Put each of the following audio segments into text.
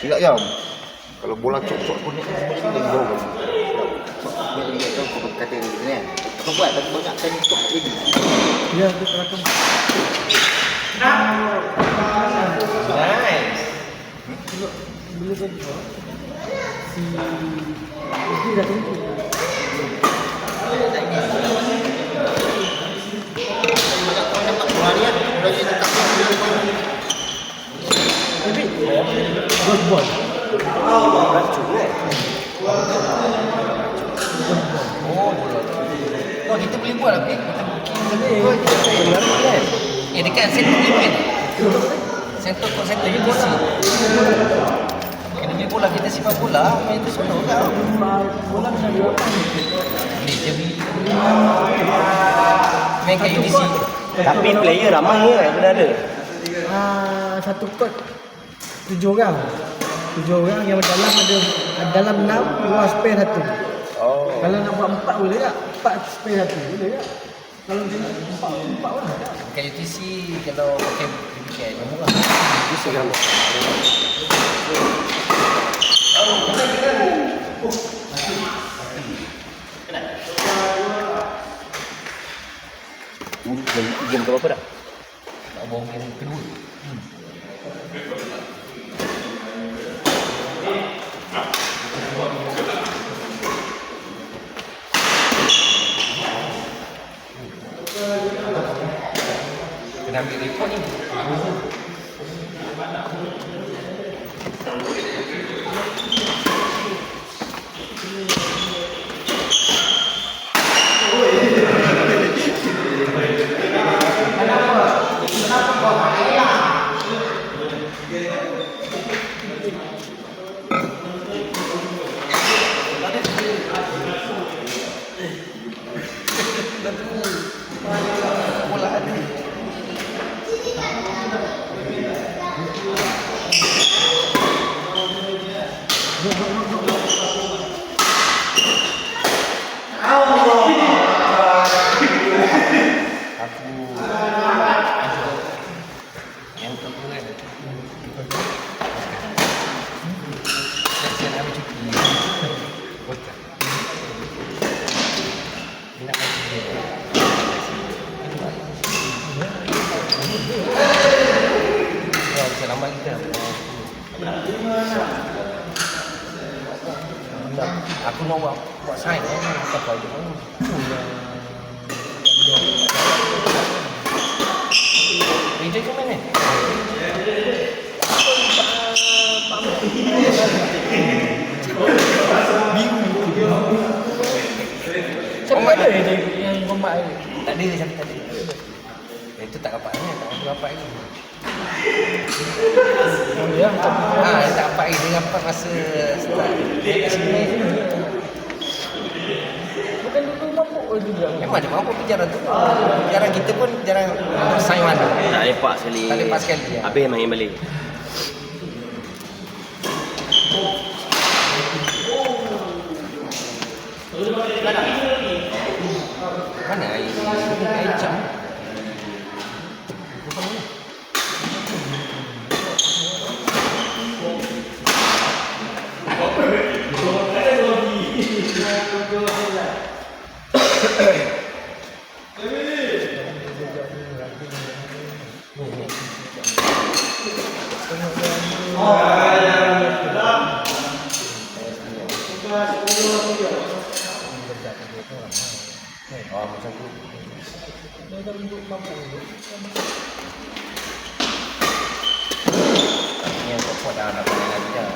Tidak jam. Kalau bola cocok pun lagi jauh kan. Ini dia kau kata ni kan. Kau buat tapi banyak kan cocok lagi. Ya, itu rakam. Nice. Bila kan si ini dah tentu. Banyak kau dapat bola ni kan. Dah jadi tak Tapi golball. Oh, kita boleh buat apa? Dekat center event. Center UTC. Kena beli bola, kita simpan bola, main tu solo kan. Bola bisa dilakukan. Ni dia beli. Main kat UTC. Tapi player ramai ya, benda ada. Satu kot 7 orang. 7 orang yang dalam ada dalam 6 luar spare 1. Oh. Kalau nak buat 4 boleh tak? 4 spare 1 boleh tak? Kalau macam ni 4 lah. Kat UTC kalau pakai BBK dia murah. Bisa kan? Game ke berapa dah? Nak bawa game kedua. Kena ambil report ni. Bola ada. Aku yang tu kan. Saya nak ambil cuti. Bocah. Dia nak ambil cuti. Ya, bisa lambat kita. Aku mau buat sign apa apa je. Ini ke mana? Siapa ada yang kompak ni? Tak ada siapa tadi. Itu tak dapat ni, tak dapat ni. Oh ya, Tak dapat ni, dia dapat masa start. bukan dulu mampu juga. Memang dia mampu pun jarang tu. Jarang kita pun jarang sign mana. Tak lepak sekali. Tak lepak sekali, ya. Habis main balik. Mana air jam? Oh, macam tu. Yang pokok dah nak pakai lagi dah.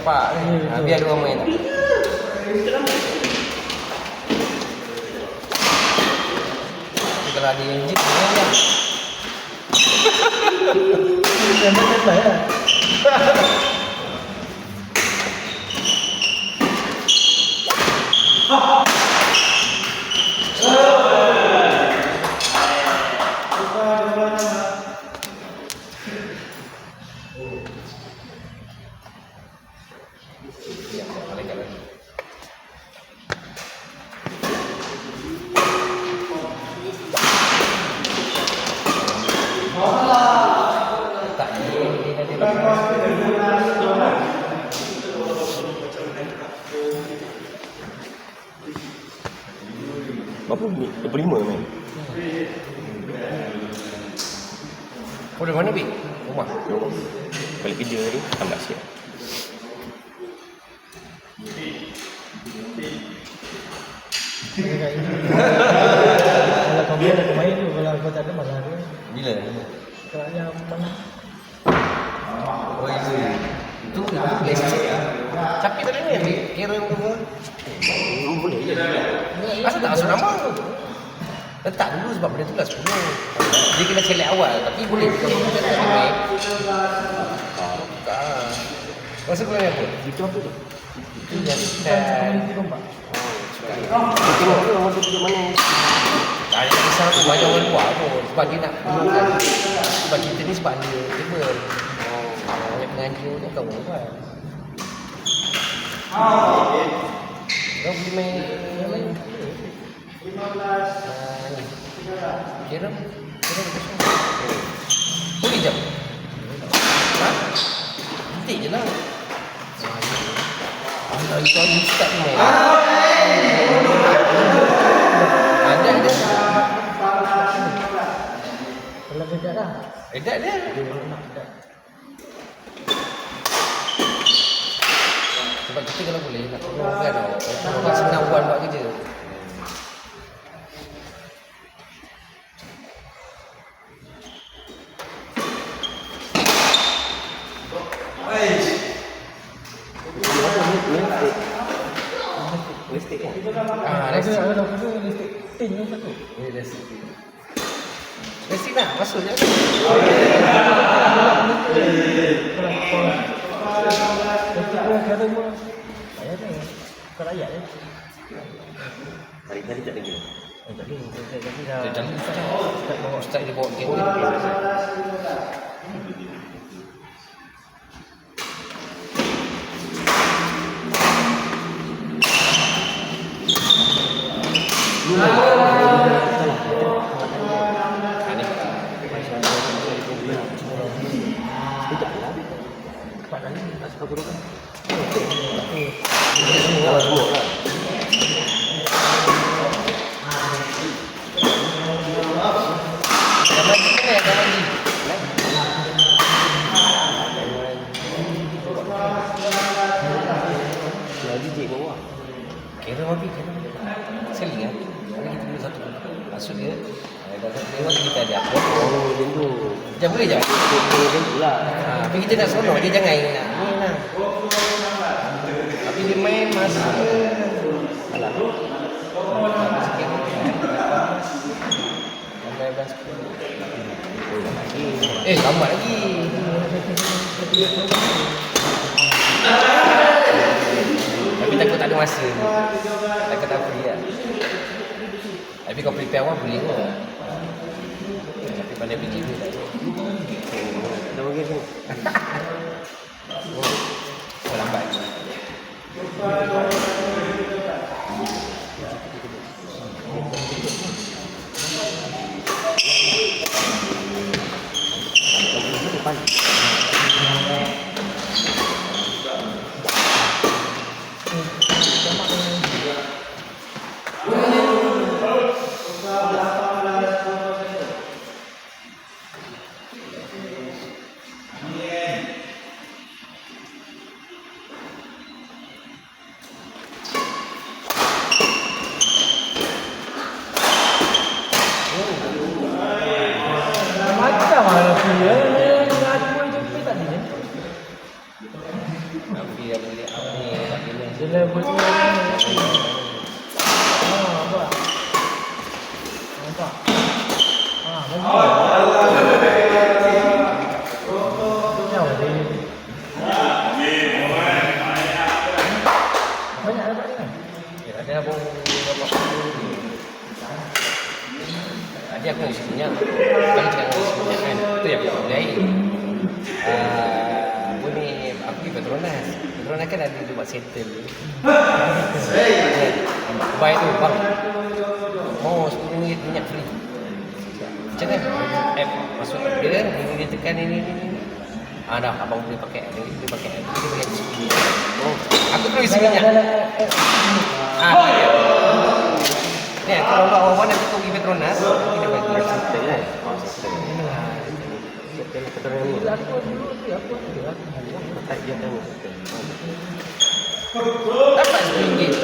sepak ni. Biar dia orang main tak. Kalau ada engine ni dia. Tembak ya. Berapa minit? 25 main. Kau dari mana, Bik? Rumah? Rumah. Balik kerja tadi, tak siap. Kalau kau biar aku main tu, kalau kau tak ada malah dia. Bila? Kalau yang mana? Oh, itu lesen. Tapi tadi ni, Bik. Kira yang rumah. Boleh je. Asal tak masuk nama? Letak dulu sebab benda tu lah 10. Dia kena select awal. Tapi boleh kita letak select. Tak. Rasa kau ni apa? Itu apa tu? Itu yang kita... Tengok ke orang tu duduk mana? Tak ada kisah tu banyak orang luar pun. Sebab dia nak gunakan. Sebab kita ni sebab dia table. Banyak pengajar tu kau kan. Kau boleh main yang lain. Kira kosong. Boleh jam? Ha? Cantik je lah. Allah, itu hari start ni main. Ada. Kalau beda dah. Edat dia. Sebab kita kalau boleh nak tolong kan orang senang buat kerja. Listik kan? Restik. Ada listik tin yang satu. Restik nak masuk je. Kata pun ayat ni. Bukan ayat ni. Hari-hari tak lagi. Tak boleh. Dia dah Ustaz dia bawa game ni. Kira mati kira. Seling kan? Mari kita dulu satu. Masuk dia. Dah lewat kita ada apa? Oh, macam tu. Jangan boleh je. Macam tu lah. Tapi kita nak sono dia jangan nak. Ni lah. Tapi dia main masuk. Alah. Sikit. Sampai bulan 10. Lambat lagi. Tapi takut tak ada masa. Takut tak free lah. Tapi kau prepare awal boleh kot. Tapi pandai fikir tu tak boleh. Dah bagi sini. Kau lambat lagi. Depan. Tapi aku nak isi minyak. Bagi cakap nak isi minyak kan. Itu yang aku mulai. Apa ni, aku pergi Petronas. Petronas kan ada buat settle. Buy tu, bang. Mau RM10 minyak free. Macam mana? App masuk dia, dia tekan ini. Dah, abang boleh pakai. Dia pakai app. Dia boleh isi minyak. Aku terus isi minyak. Ni, kalau awak nanti pergi Petronas, nanti dia bagi. Settle kan? Oh, settle. Settle Petronas ni. Tak dia tahu settle. Dapat RM10.